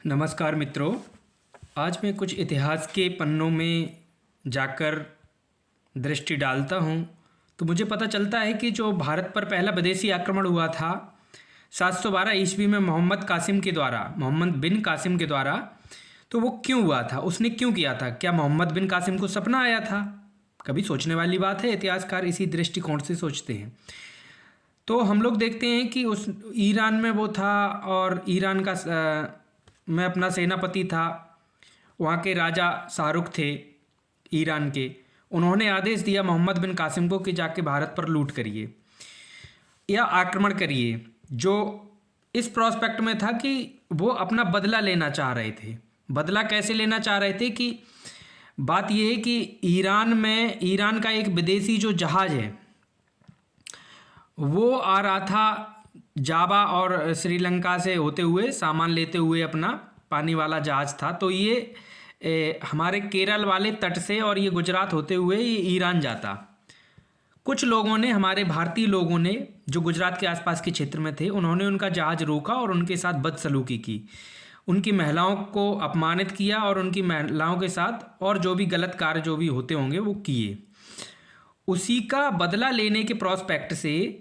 नमस्कार मित्रों। आज मैं कुछ इतिहास के पन्नों में जाकर दृष्टि डालता हूँ तो मुझे पता चलता है कि जो भारत पर पहला विदेशी आक्रमण हुआ था 712 ईस्वी में मोहम्मद बिन कासिम के द्वारा, तो वो क्यों हुआ था, उसने क्यों किया था। क्या मोहम्मद बिन कासिम को सपना आया था? कभी सोचने वाली बात है, इतिहासकार इसी दृष्टिकोण से सोचते हैं। तो हम लोग देखते हैं कि उस ईरान में वो था और ईरान का में अपना सेनापति था। वहाँ के राजा शाहरुख थे ईरान के। उन्होंने आदेश दिया मोहम्मद बिन कासिम को कि जाके भारत पर लूट करिए या आक्रमण करिए, जो इस प्रोस्पेक्ट में था कि वो अपना बदला लेना चाह रहे थे। बदला कैसे लेना चाह रहे थे कि बात यह है कि ईरान का एक विदेशी जो जहाज़ है वो आ रहा था जावा और श्रीलंका से होते हुए, सामान लेते हुए, अपना पानी वाला जहाज़ था। तो ये हमारे केरल वाले तट से और ये गुजरात होते हुए ये ईरान जाता। कुछ लोगों ने, हमारे भारतीय लोगों ने जो गुजरात के आसपास के क्षेत्र में थे, उन्होंने उनका जहाज़ रोका और उनके साथ बदसलूकी की, उनकी महिलाओं को अपमानित किया और उनकी महिलाओं के साथ और जो भी गलत कार्य जो भी होते होंगे वो किए। उसी का बदला लेने के प्रोस्पेक्ट से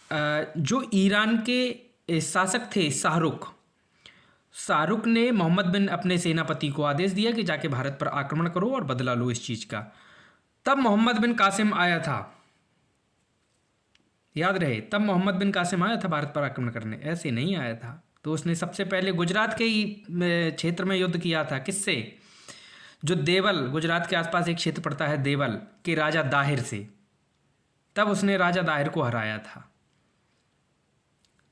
जो ईरान के शासक थे शाहरुख ने मोहम्मद बिन अपने सेनापति को आदेश दिया कि जाके भारत पर आक्रमण करो और बदला लो इस चीज़ का। तब मोहम्मद बिन कासिम आया था, याद रहे, तब मोहम्मद बिन कासिम आया था भारत पर आक्रमण करने, ऐसे नहीं आया था। तो उसने सबसे पहले गुजरात के ही क्षेत्र में युद्ध किया था। किससे? जो देवल, गुजरात के आसपास एक क्षेत्र पड़ता है देवल के राजा दाहिर से। तब उसने राजा दाहिर को हराया था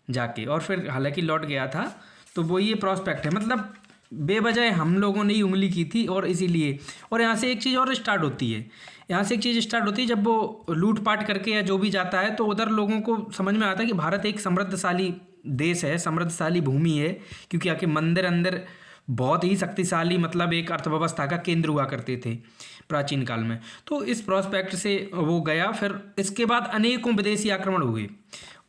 जाके, और फिर हालांकि लौट गया था। तो वो ये प्रोस्पेक्ट है, मतलब बेवजह हम लोगों ने ही उंगली की थी और इसीलिए। और यहाँ से एक चीज़ और स्टार्ट होती है, जब वो लूटपाट करके या जो भी जाता है तो उधर लोगों को समझ में आता है कि भारत एक समृद्धशाली देश है, समृद्धशाली भूमि है, क्योंकि आके मंदिर अंदर बहुत ही शक्तिशाली, मतलब एक अर्थव्यवस्था का केंद्र हुआ करते थे प्राचीन काल में। तो इस प्रोस्पेक्ट से वो गया। फिर इसके बाद अनेकों विदेशी आक्रमण हुए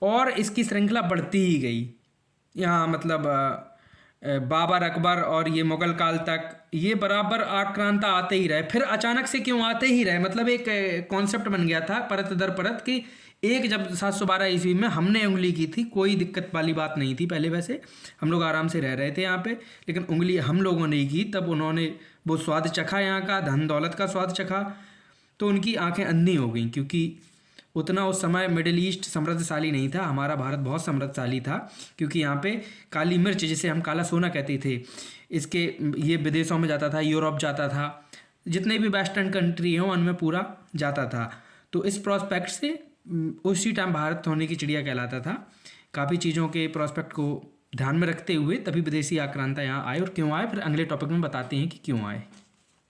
और इसकी श्रृंखला बढ़ती ही गई। यहाँ मतलब बाबर, अकबर और ये मुग़ल काल तक ये बराबर आक्रांता आते ही रहे। फिर अचानक से क्यों आते ही रहे, मतलब एक कॉन्सेप्ट बन गया था परत दर परत कि एक जब 712 ईस्वी में हमने उंगली की थी, कोई दिक्कत वाली बात नहीं थी। पहले वैसे हम लोग आराम से रह रहे थे यहाँ पे, लेकिन उंगली हम लोगों ने की, तब उन्होंने वो स्वाद चखा, यहाँ का धन दौलत का स्वाद चखा, तो उनकी आंखें अंधी हो गई। क्योंकि उतना उस समय मिडिल ईस्ट समृद्धशाली नहीं था, हमारा भारत बहुत समृद्धशाली था। क्योंकि यहाँ पे काली मिर्च, जिसे हम काला सोना कहते थे, इसके ये विदेशों में जाता था, यूरोप जाता था, जितने भी वेस्टर्न कंट्री हों उनमें पूरा जाता था। तो इस प्रोस्पेक्ट से उसी टाइम भारत होने की चिड़िया कहलाता था। काफ़ी चीज़ों के प्रोस्पेक्ट को ध्यान में रखते हुए तभी विदेशी आक्रांता यहाँ आए, और क्यों आए फिर अगले टॉपिक में बताते हैं कि क्यों आए।